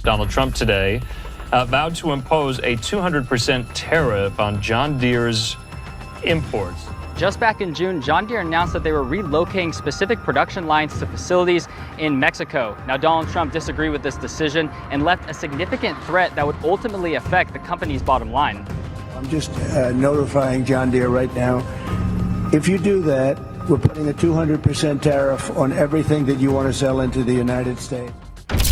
Donald Trump today vowed to impose a 200% tariff on John Deere's imports. Just back in June, John Deere announced that they were relocating specific production lines to facilities in Mexico. Now, Donald Trump disagreed with this decision and left a significant threat that would ultimately affect the company's bottom line. I'm just notifying John Deere right now. If you do that, we're putting a 200% tariff on everything that you want to sell into the United States.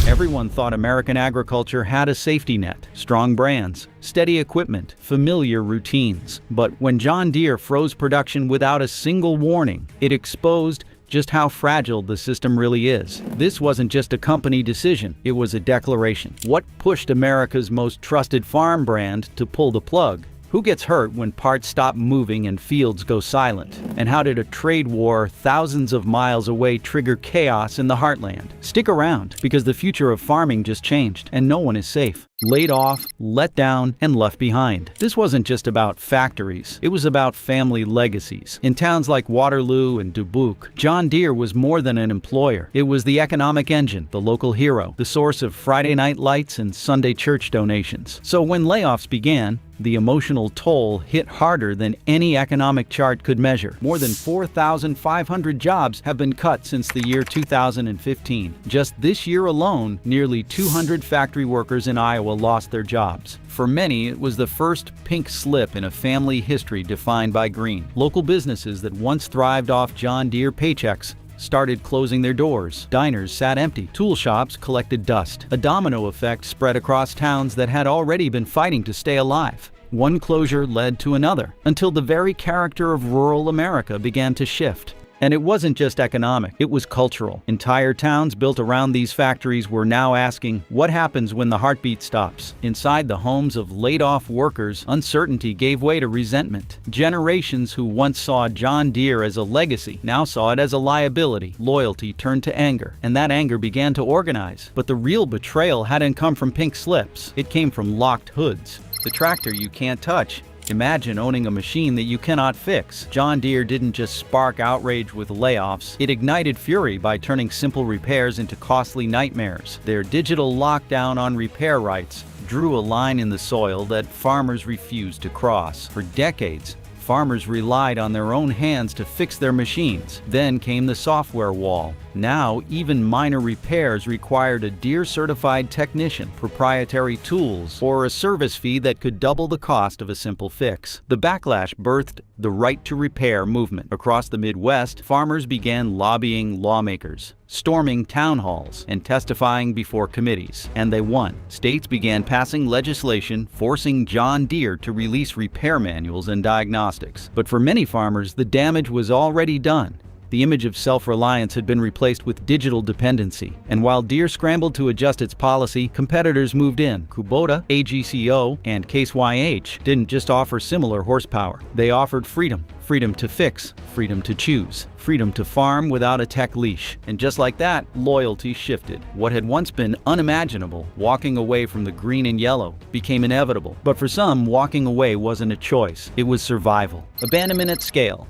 Everyone thought American agriculture had a safety net, strong brands, steady equipment, familiar routines. But when John Deere froze production without a single warning, it exposed just how fragile the system really is. This wasn't just a company decision, it was a declaration. What pushed America's most trusted farm brand to pull the plug? Who gets hurt when parts stop moving and fields go silent? And how did a trade war thousands of miles away trigger chaos in the heartland? Stick around, because the future of farming just changed, and no one is safe. Laid off, let down, and left behind. This wasn't just about factories, it was about family legacies. In towns like Waterloo and Dubuque, John Deere was more than an employer. It was the economic engine, the local hero, the source of Friday night lights and Sunday church donations. So when layoffs began, the emotional toll hit harder than any economic chart could measure. More than 4,500 jobs have been cut since the year 2015. Just this year alone, nearly 200 factory workers in Iowa lost their jobs. For many, it was the first pink slip in a family history defined by green. Local businesses that once thrived off John Deere paychecks started closing their doors. Diners sat empty. Tool shops collected dust. A domino effect spread across towns that had already been fighting to stay alive. One closure led to another, until the very character of rural America began to shift. And it wasn't just economic, it was cultural. Entire towns built around these factories were now asking, what happens when the heartbeat stops? Inside the homes of laid-off workers, uncertainty gave way to resentment. Generations who once saw John Deere as a legacy now saw it as a liability. Loyalty turned to anger, and that anger began to organize. But the real betrayal hadn't come from pink slips, it came from locked hoods. The tractor you can't touch. Imagine owning a machine that you cannot fix. John Deere didn't just spark outrage with layoffs, it ignited fury by turning simple repairs into costly nightmares. Their digital lockdown on repair rights drew a line in the soil that farmers refused to cross. For decades, farmers relied on their own hands to fix their machines. Then came the software wall. Now, even minor repairs required a Deere-certified technician, proprietary tools, or a service fee that could double the cost of a simple fix. The backlash birthed the Right to Repair movement. Across the Midwest, farmers began lobbying lawmakers, storming town halls, and testifying before committees. And they won. States began passing legislation forcing John Deere to release repair manuals and diagnostics. But for many farmers, the damage was already done. The image of self-reliance had been replaced with digital dependency. And while Deere scrambled to adjust its policy, competitors moved in. Kubota, AGCO, and Case YH didn't just offer similar horsepower. They offered freedom. Freedom to fix, freedom to choose, freedom to farm without a tech leash. And just like that, loyalty shifted. What had once been unimaginable, walking away from the green and yellow, became inevitable. But for some, walking away wasn't a choice. It was survival. Abandonment at scale.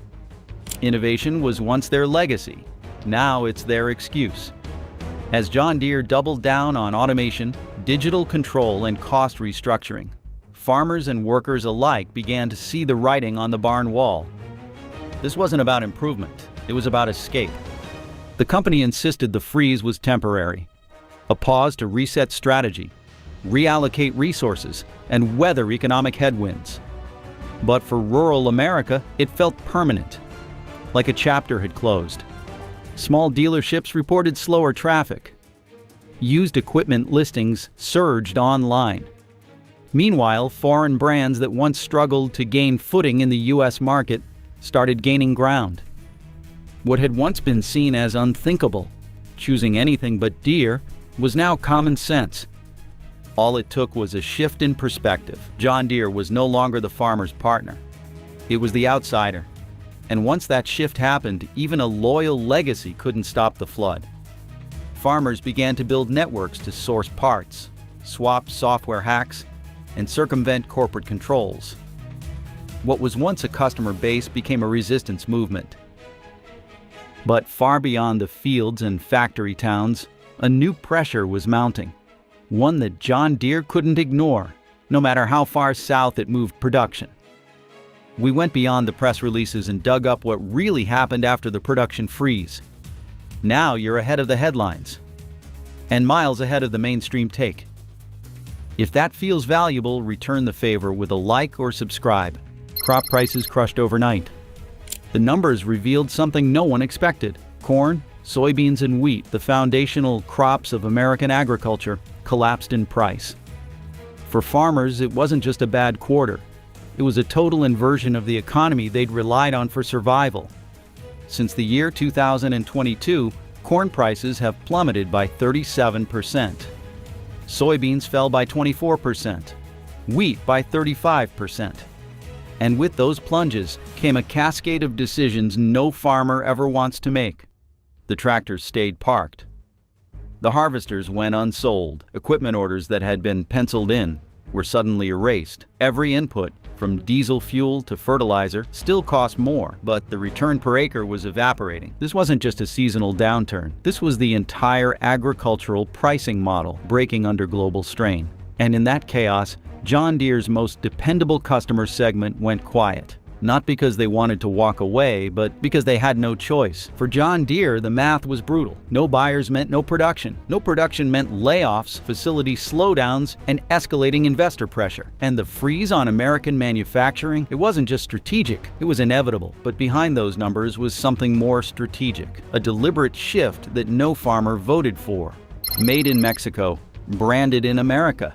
Innovation was once their legacy. Now it's their excuse. As John Deere doubled down on automation, digital control, and cost restructuring, farmers and workers alike began to see the writing on the barn wall. This wasn't about improvement, it was about escape. The company insisted the freeze was temporary, a pause to reset strategy, reallocate resources, and weather economic headwinds. But for rural America, it felt permanent, like a chapter had closed. Small dealerships reported slower traffic. Used equipment listings surged online. Meanwhile, foreign brands that once struggled to gain footing in the U.S. market started gaining ground. What had once been seen as unthinkable, choosing anything but Deere, was now common sense. All it took was a shift in perspective. John Deere was no longer the farmer's partner. It was the outsider. And once that shift happened, even a loyal legacy couldn't stop the flood. Farmers began to build networks to source parts, swap software hacks, and circumvent corporate controls. What was once a customer base became a resistance movement. But far beyond the fields and factory towns, a new pressure was mounting. one that John Deere couldn't ignore, no matter how far south it moved production. We went beyond the press releases and dug up what really happened after the production freeze. Now you're ahead of the headlines, and miles ahead of the mainstream take. If that feels valuable, return the favor with a like or subscribe. Crop prices crushed overnight. The numbers revealed something no one expected. Corn, soybeans, and wheat, the foundational crops of American agriculture, collapsed in price. For farmers, it wasn't just a bad quarter. It was a total inversion of the economy they'd relied on for survival. Since the year 2022, corn prices have plummeted by 37%. Soybeans fell by 24%. Wheat by 35%. And with those plunges came a cascade of decisions no farmer ever wants to make. The tractors stayed parked. The harvesters went unsold. Equipment orders that had been penciled in were suddenly erased. Every input, from diesel fuel to fertilizer, still cost more, but the return per acre was evaporating. This wasn't just a seasonal downturn. This was the entire agricultural pricing model breaking under global strain. And in that chaos, John Deere's most dependable customer segment went quiet. Not because they wanted to walk away, but because they had no choice. For John Deere, the math was brutal. No buyers meant no production. No production meant layoffs, facility slowdowns, and escalating investor pressure. And the freeze on American manufacturing, it wasn't just strategic, it was inevitable. But behind those numbers was something more strategic. A deliberate shift that no farmer voted for. Made in Mexico, branded in America.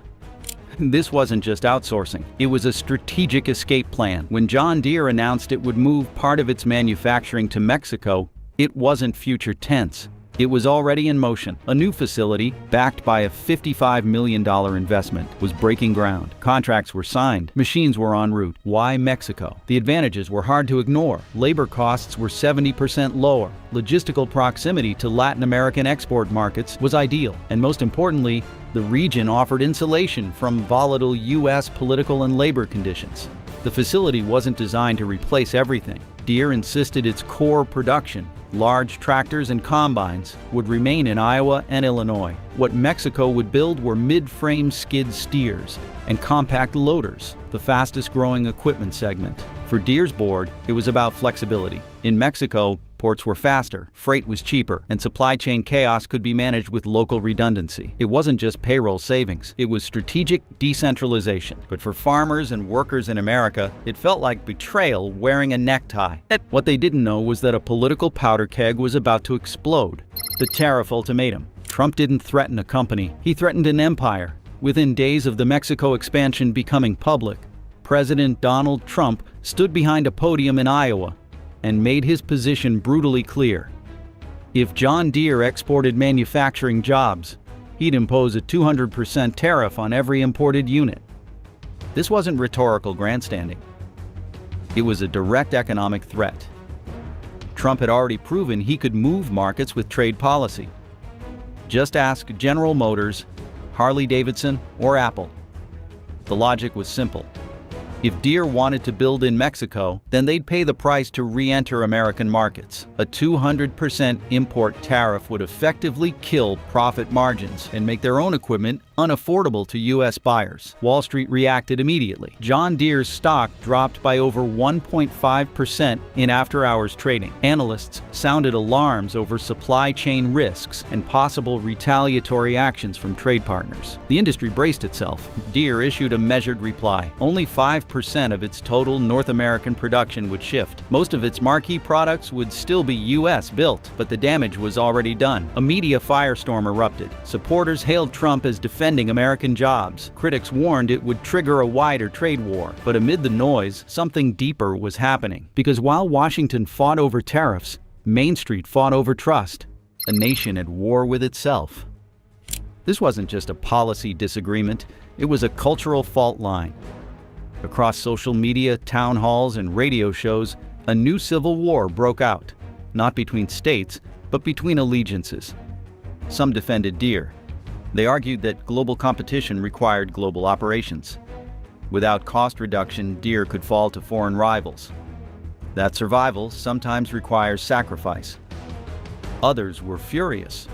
This wasn't just outsourcing, it was a strategic escape plan. When John Deere announced it would move part of its manufacturing to Mexico, it wasn't future tense. It was already in motion. A new facility, backed by a $55 million investment, was breaking ground. Contracts were signed. Machines were en route. Why Mexico? The advantages were hard to ignore. Labor costs were 70% lower. Logistical proximity to Latin American export markets was ideal. And most importantly, the region offered insulation from volatile U.S. political and labor conditions. The facility wasn't designed to replace everything. Deere insisted its core production, large tractors and combines, would remain in Iowa and Illinois. What Mexico would build were mid-frame skid steers and compact loaders, the fastest growing equipment segment. For Deere's board, it was about flexibility. In Mexico, ports were faster, freight was cheaper, and supply chain chaos could be managed with local redundancy. It wasn't just payroll savings, it was strategic decentralization. But for farmers and workers in America, it felt like betrayal wearing a necktie. What they didn't know was that a political powder keg was about to explode. The tariff ultimatum. Trump didn't threaten a company, he threatened an empire. Within days of the Mexico expansion becoming public, President Donald Trump stood behind a podium in Iowa and made his position brutally clear. If John Deere exported manufacturing jobs, he'd impose a 200% tariff on every imported unit. This wasn't rhetorical grandstanding. It was a direct economic threat. Trump had already proven he could move markets with trade policy. Just ask General Motors, Harley-Davidson, or Apple. The logic was simple. If Deere wanted to build in Mexico, then they'd pay the price to re-enter American markets. A 200% import tariff would effectively kill profit margins and make their own equipment unaffordable to U.S. buyers. Wall Street reacted immediately. John Deere's stock dropped by over 1.5% in after-hours trading. Analysts sounded alarms over supply chain risks and possible retaliatory actions from trade partners. The industry braced itself. Deere issued a measured reply. Only 5% of its total North American production would shift. Most of its marquee products would still be U.S. built, but the damage was already done. A media firestorm erupted. Supporters hailed Trump as defending American jobs. Critics warned it would trigger a wider trade war. But amid the noise, something deeper was happening. Because while Washington fought over tariffs, Main Street fought over trust. A nation at war with itself. This wasn't just a policy disagreement, it was a cultural fault line. Across social media, town halls, and radio shows, a new civil war broke out, not between states, but between allegiances. Some defended Deere. They argued that global competition required global operations. Without cost reduction, Deere could fall to foreign rivals. That survival sometimes requires sacrifice. Others were furious.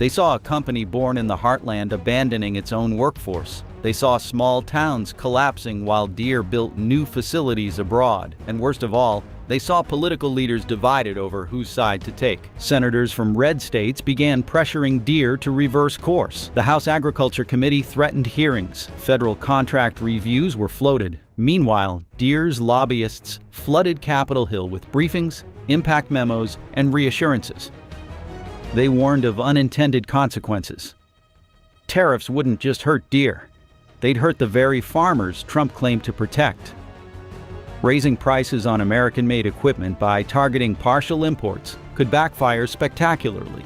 They saw a company born in the heartland abandoning its own workforce. They saw small towns collapsing while Deere built new facilities abroad. And worst of all, they saw political leaders divided over whose side to take. Senators from red states began pressuring Deere to reverse course. The House Agriculture Committee threatened hearings. Federal contract reviews were floated. Meanwhile, Deere's lobbyists flooded Capitol Hill with briefings, impact memos, and reassurances. They warned of unintended consequences. Tariffs wouldn't just hurt Deere. They'd hurt the very farmers Trump claimed to protect. Raising prices on American-made equipment by targeting partial imports could backfire spectacularly.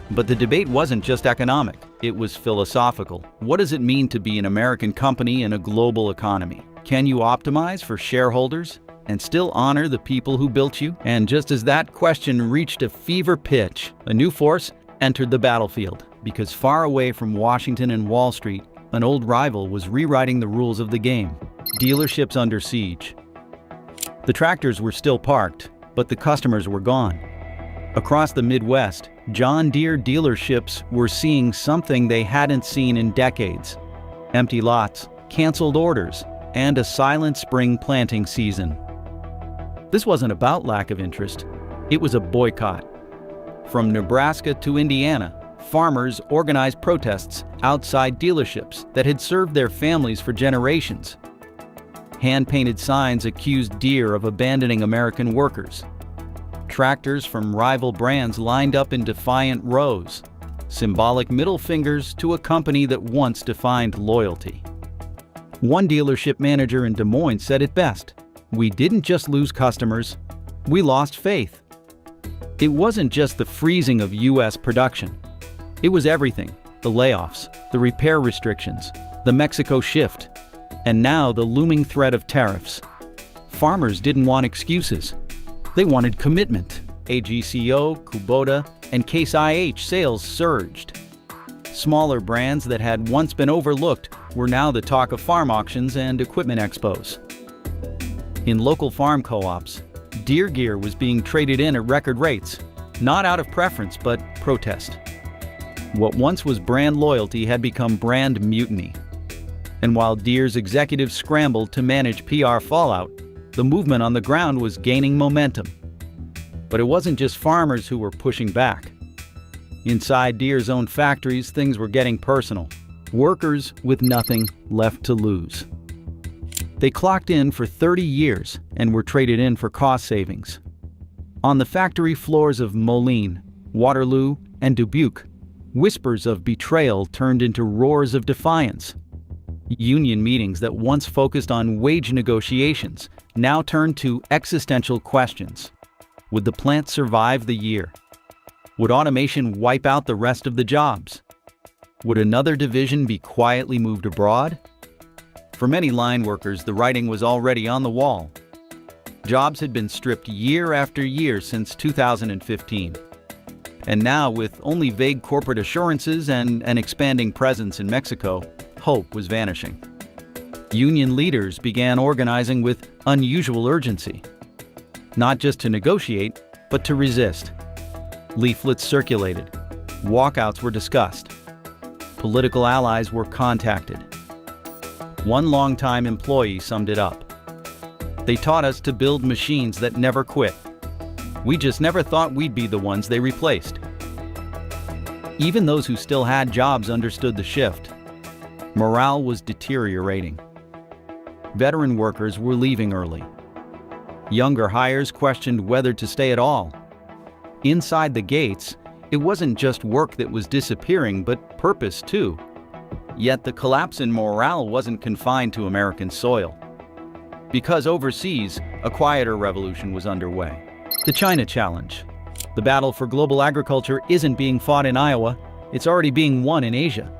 But the debate wasn't just economic, it was philosophical. What does it mean to be an American company in a global economy? Can you optimize for shareholders and still honor the people who built you? And just as that question reached a fever pitch, a new force entered the battlefield. Because far away from Washington and Wall Street, an old rival was rewriting the rules of the game. Dealerships under siege. The tractors were still parked, but the customers were gone. Across the Midwest, John Deere dealerships were seeing something they hadn't seen in decades. Empty lots, canceled orders, and a silent spring planting season. This wasn't about lack of interest, it was a boycott. From Nebraska to Indiana, farmers organized protests outside dealerships that had served their families for generations. Hand-painted signs accused Deere of abandoning American workers. Tractors from rival brands lined up in defiant rows, symbolic middle fingers to a company that once defined loyalty. One dealership manager in Des Moines said it best, "We didn't just lose customers, we lost faith." It wasn't just the freezing of U.S. production. It was everything: the layoffs, the repair restrictions, the Mexico shift, and now the looming threat of tariffs. Farmers didn't want excuses. They wanted commitment. AGCO, Kubota, and Case IH sales surged. Smaller brands that had once been overlooked were now the talk of farm auctions and equipment expos. In local farm co-ops, Deere gear was being traded in at record rates, not out of preference but protest. What once was brand loyalty had become brand mutiny. And while Deere's executives scrambled to manage PR fallout, the movement on the ground was gaining momentum. But it wasn't just farmers who were pushing back. Inside Deere's own factories, things were getting personal. Workers with nothing left to lose. They clocked in for 30 years and were traded in for cost savings. On the factory floors of Moline, Waterloo, and Dubuque, whispers of betrayal turned into roars of defiance. Union meetings that once focused on wage negotiations now turned to existential questions. Would the plant survive the year? Would automation wipe out the rest of the jobs? Would another division be quietly moved abroad? For many line workers, the writing was already on the wall. Jobs had been stripped year after year since 2015. And now, with only vague corporate assurances and an expanding presence in Mexico, hope was vanishing. Union leaders began organizing with unusual urgency, not just to negotiate, but to resist. Leaflets circulated, walkouts were discussed, political allies were contacted. One longtime employee summed it up. "They taught us to build machines that never quit. We just never thought we'd be the ones they replaced." Even those who still had jobs understood the shift. Morale was deteriorating. Veteran workers were leaving early. Younger hires questioned whether to stay at all. Inside the gates, it wasn't just work that was disappearing, but purpose too. Yet the collapse in morale wasn't confined to American soil. Because overseas, a quieter revolution was underway. The China Challenge. The battle for global agriculture isn't being fought in Iowa, it's already being won in Asia.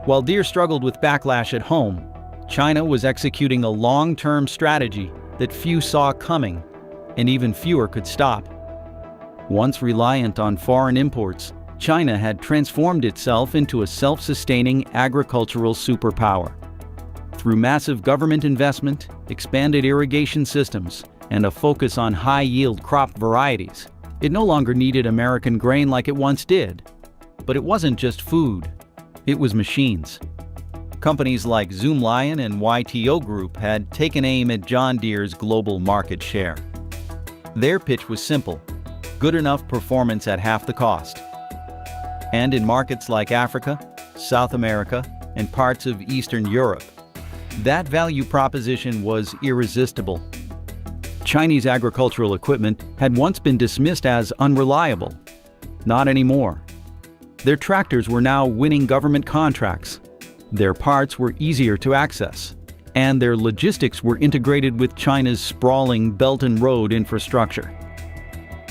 While Deere struggled with backlash at home, China was executing a long-term strategy that few saw coming, and even fewer could stop. Once reliant on foreign imports, China had transformed itself into a self-sustaining agricultural superpower. Through massive government investment, expanded irrigation systems, and a focus on high-yield crop varieties, it no longer needed American grain like it once did. But it wasn't just food, it was machines. Companies like Zoomlion and YTO Group had taken aim at John Deere's global market share. Their pitch was simple: good enough performance at half the cost. And in markets like Africa, South America, and parts of Eastern Europe, that value proposition was irresistible. Chinese agricultural equipment had once been dismissed as unreliable. Not anymore. Their tractors were now winning government contracts. Their parts were easier to access, and their logistics were integrated with China's sprawling Belt and Road infrastructure.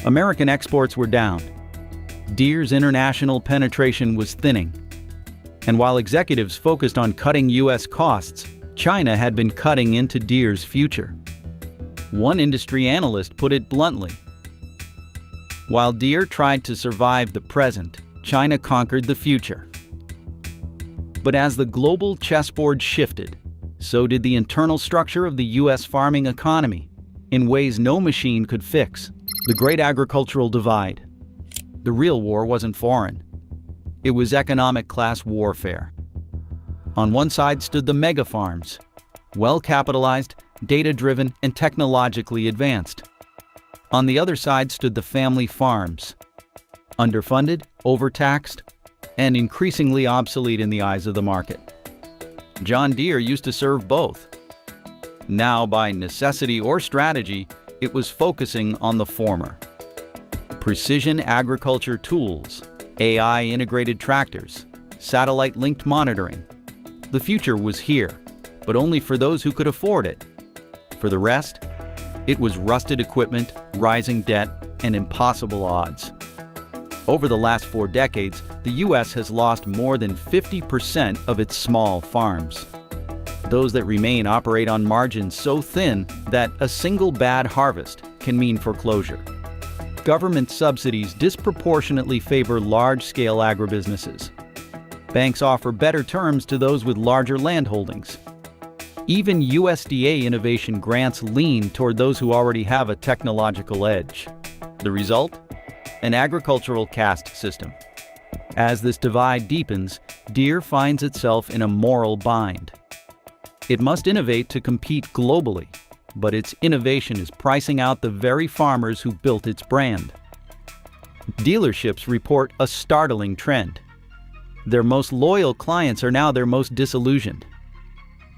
American exports were down. Deere's international penetration was thinning. And while executives focused on cutting U.S. costs, China had been cutting into Deere's future. One industry analyst put it bluntly: while Deere tried to survive the present, China conquered the future. But as the global chessboard shifted, so did the internal structure of the U.S. farming economy, in ways no machine could fix. The great agricultural divide. The real war wasn't foreign. It was economic class warfare. On one side stood the mega farms, well-capitalized, data-driven, and technologically advanced. On the other side stood the family farms, underfunded, overtaxed, and increasingly obsolete in the eyes of the market. John Deere used to serve both. Now, by necessity or strategy, it was focusing on the former. Precision agriculture tools, AI-integrated tractors, satellite-linked monitoring. The future was here, but only for those who could afford it. For the rest, it was rusted equipment, rising debt, and impossible odds. Over the last 4 decades, the U.S. has lost more than 50% of its small farms. Those that remain operate on margins so thin that a single bad harvest can mean foreclosure. Government subsidies disproportionately favor large-scale agribusinesses. Banks offer better terms to those with larger land holdings. Even USDA innovation grants lean toward those who already have a technological edge. The result? An agricultural caste system. As this divide deepens, Deere finds itself in a moral bind. It must innovate to compete globally, but its innovation is pricing out the very farmers who built its brand. Dealerships report a startling trend. Their most loyal clients are now their most disillusioned.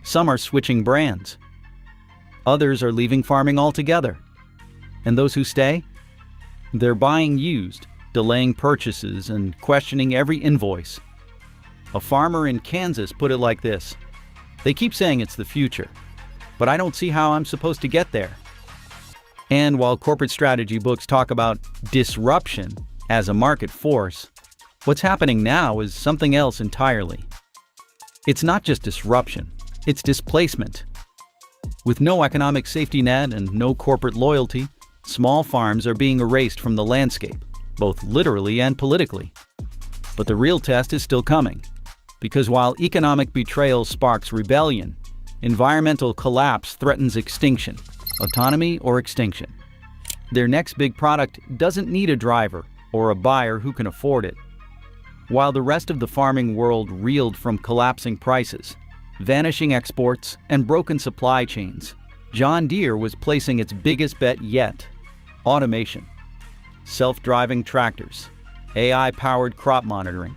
Some are switching brands. Others are leaving farming altogether. And those who stay? They're buying used, delaying purchases, and questioning every invoice. A farmer in Kansas put it like this: "They keep saying it's the future, but I don't see how I'm supposed to get there." And while corporate strategy books talk about disruption as a market force, what's happening now is something else entirely. It's not just disruption, it's displacement. With no economic safety net and no corporate loyalty, small farms are being erased from the landscape, both literally and politically. But the real test is still coming, because while economic betrayal sparks rebellion, environmental collapse threatens extinction, autonomy or extinction. Their next big product doesn't need a driver or a buyer who can afford it. While the rest of the farming world reeled from collapsing prices, vanishing exports, and broken supply chains, John Deere was placing its biggest bet yet: automation. Self-driving tractors, AI-powered crop monitoring,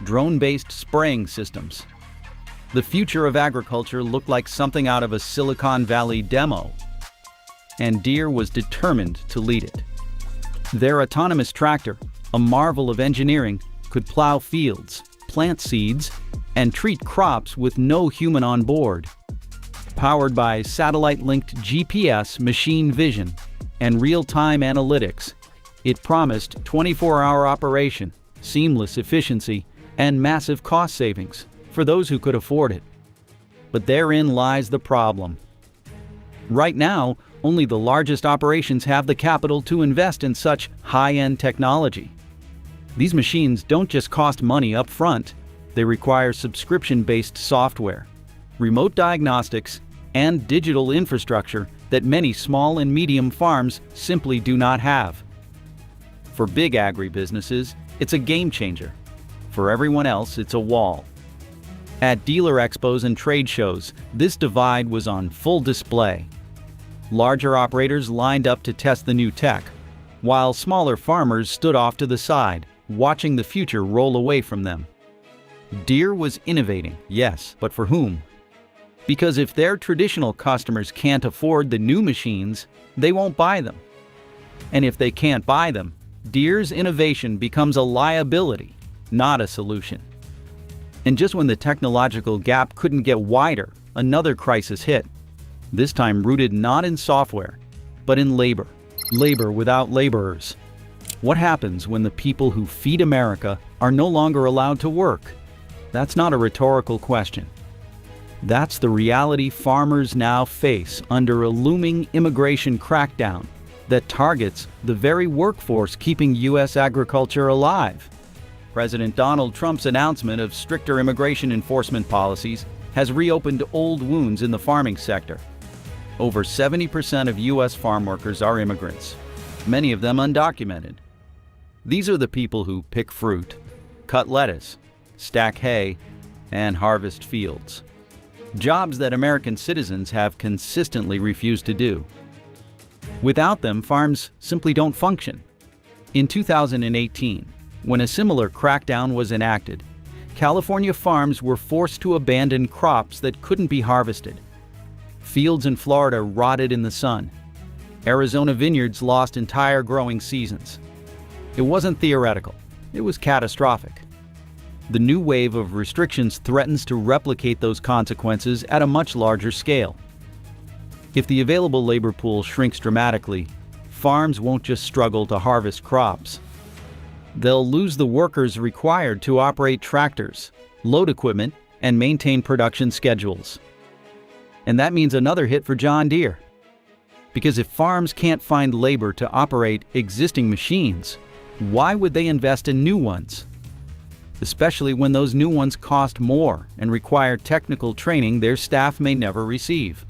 drone-based spraying systems. The future of agriculture looked like something out of a Silicon Valley demo, and Deere was determined to lead it. Their autonomous tractor, a marvel of engineering, could plow fields, plant seeds, and treat crops with no human on board. Powered by satellite-linked GPS machine vision and real-time analytics, it promised 24-hour operation, seamless efficiency, and massive cost savings for those who could afford it. But therein lies the problem. Right now, only the largest operations have the capital to invest in such high-end technology. These machines don't just cost money up front, they require subscription-based software, remote diagnostics, and digital infrastructure that many small and medium farms simply do not have. For big agribusinesses, it's a game changer. For everyone else, it's a wall. At dealer expos and trade shows, this divide was on full display. Larger operators lined up to test the new tech, while smaller farmers stood off to the side, watching the future roll away from them. Deere was innovating, yes, but for whom? Because if their traditional customers can't afford the new machines, they won't buy them. And if they can't buy them, Deere's innovation becomes a liability, not a solution. And just when the technological gap couldn't get wider, another crisis hit. This time rooted not in software, but in labor. Labor without laborers. What happens when the people who feed America are no longer allowed to work? That's not a rhetorical question. That's the reality farmers now face under a looming immigration crackdown that targets the very workforce keeping U.S. agriculture alive. President Donald Trump's announcement of stricter immigration enforcement policies has reopened old wounds in the farming sector. Over 70% of U.S. farm workers are immigrants, many of them undocumented. These are the people who pick fruit, cut lettuce, stack hay, and harvest fields. Jobs that American citizens have consistently refused to do. Without them, farms simply don't function. In 2018, when a similar crackdown was enacted, California farms were forced to abandon crops that couldn't be harvested. Fields in Florida rotted in the sun. Arizona vineyards lost entire growing seasons. It wasn't theoretical, it was catastrophic. The new wave of restrictions threatens to replicate those consequences at a much larger scale. If the available labor pool shrinks dramatically, farms won't just struggle to harvest crops. They'll lose the workers required to operate tractors, load equipment, and maintain production schedules. And that means another hit for John Deere. Because if farms can't find labor to operate existing machines, why would they invest in new ones? Especially when those new ones cost more and require technical training their staff may never receive.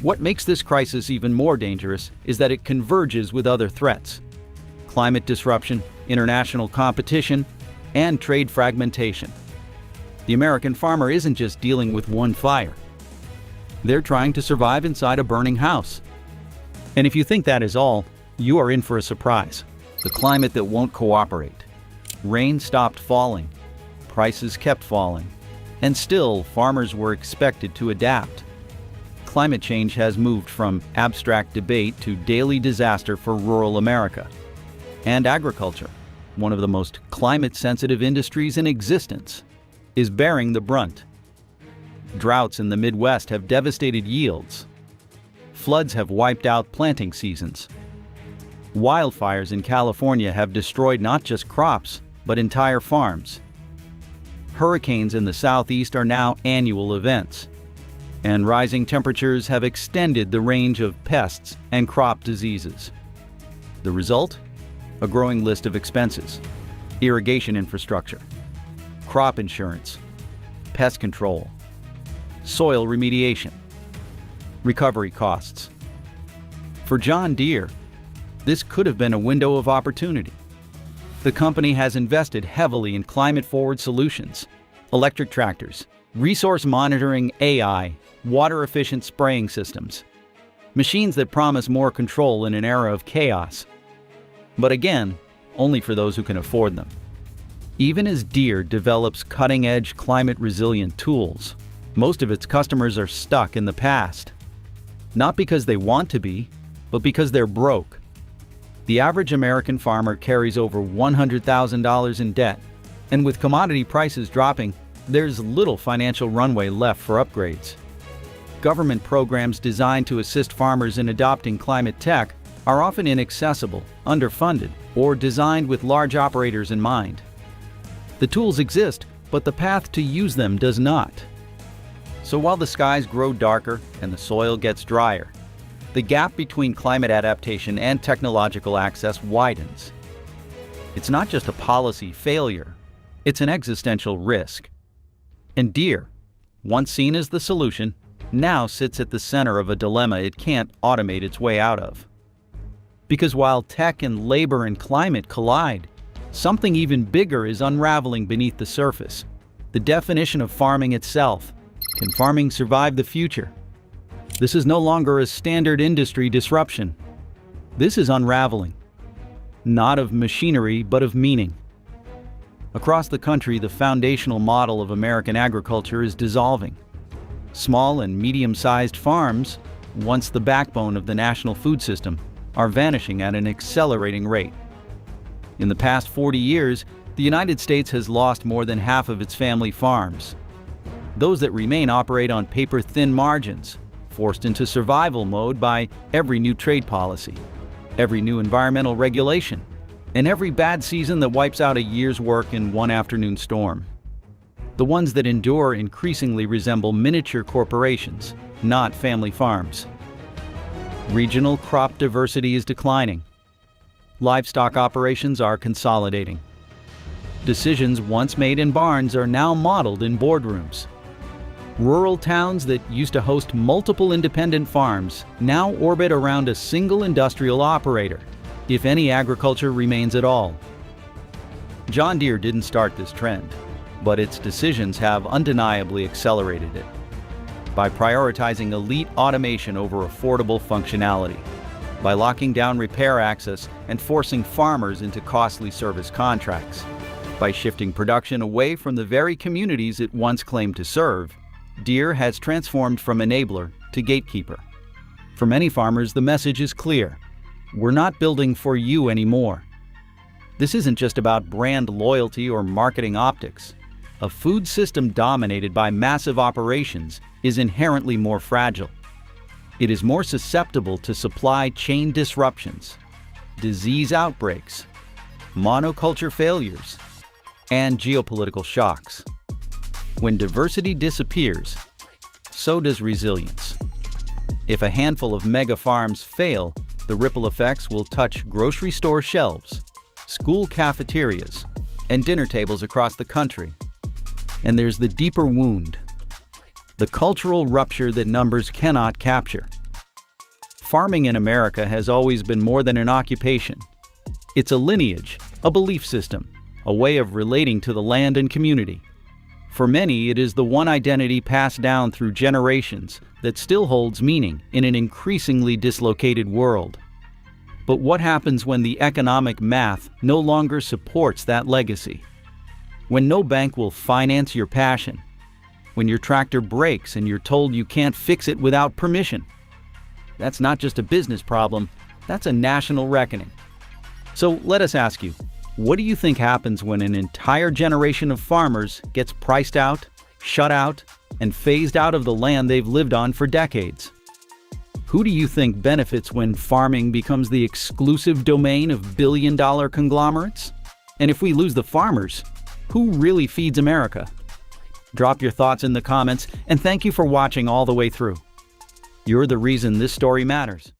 What makes this crisis even more dangerous is that it converges with other threats: climate disruption, international competition, and trade fragmentation. The American farmer isn't just dealing with one fire. They're trying to survive inside a burning house. And if you think that is all, you are in for a surprise. The climate that won't cooperate. Rain stopped falling, prices kept falling, and still farmers were expected to adapt. Climate change has moved from abstract debate to daily disaster for rural America. And agriculture, one of the most climate-sensitive industries in existence, is bearing the brunt. Droughts in the Midwest have devastated yields. Floods have wiped out planting seasons. Wildfires in California have destroyed not just crops, but entire farms. Hurricanes in the Southeast are now annual events. And rising temperatures have extended the range of pests and crop diseases. The result? A growing list of expenses: irrigation infrastructure, crop insurance, pest control, soil remediation, recovery costs. For John Deere, this could have been a window of opportunity. The company has invested heavily in climate-forward solutions: electric tractors, resource monitoring AI, water-efficient spraying systems, machines that promise more control in an era of chaos. But again, only for those who can afford them. Even as Deere develops cutting-edge climate-resilient tools, most of its customers are stuck in the past. Not because they want to be, but because they're broke. The average American farmer carries over $100,000 in debt, and with commodity prices dropping, there's little financial runway left for upgrades. Government programs designed to assist farmers in adopting climate tech are often inaccessible, underfunded, or designed with large operators in mind. The tools exist, but the path to use them does not. So while the skies grow darker and the soil gets drier, the gap between climate adaptation and technological access widens. It's not just a policy failure, it's an existential risk. And Deere, once seen as the solution, now sits at the center of a dilemma it can't automate its way out of. Because while tech and labor and climate collide, something even bigger is unraveling beneath the surface. The definition of farming itself. Can farming survive the future? This is no longer a standard industry disruption. This is unraveling. Not of machinery, but of meaning. Across the country, the foundational model of American agriculture is dissolving. Small and medium-sized farms, once the backbone of the national food system, are vanishing at an accelerating rate. In the past 40 years, the United States has lost more than half of its family farms. Those that remain operate on paper-thin margins, forced into survival mode by every new trade policy, every new environmental regulation, and every bad season that wipes out a year's work in one afternoon storm. The ones that endure increasingly resemble miniature corporations, not family farms. Regional crop diversity is declining. Livestock operations are consolidating. Decisions once made in barns are now modeled in boardrooms. Rural towns that used to host multiple independent farms now orbit around a single industrial operator, if any agriculture remains at all. John Deere didn't start this trend, but its decisions have undeniably accelerated it. By prioritizing elite automation over affordable functionality, by locking down repair access and forcing farmers into costly service contracts, by shifting production away from the very communities it once claimed to serve, Deere has transformed from enabler to gatekeeper. For many farmers, the message is clear. We're not building for you anymore. This isn't just about brand loyalty or marketing optics. A food system dominated by massive operations is inherently more fragile. It is more susceptible to supply chain disruptions, disease outbreaks, monoculture failures, and geopolitical shocks. When diversity disappears, so does resilience. If a handful of mega farms fail, the ripple effects will touch grocery store shelves, school cafeterias, and dinner tables across the country. And there's the deeper wound, the cultural rupture that numbers cannot capture. Farming in America has always been more than an occupation. It's a lineage, a belief system, a way of relating to the land and community. For many, it is the one identity passed down through generations that still holds meaning in an increasingly dislocated world. But what happens when the economic math no longer supports that legacy? When no bank will finance your passion? When your tractor breaks and you're told you can't fix it without permission? That's not just a business problem, that's a national reckoning. So let us ask you, what do you think happens when an entire generation of farmers gets priced out, shut out, and phased out of the land they've lived on for decades? Who do you think benefits when farming becomes the exclusive domain of billion-dollar conglomerates? And if we lose the farmers, who really feeds America? Drop your thoughts in the comments, and thank you for watching all the way through. You're the reason this story matters.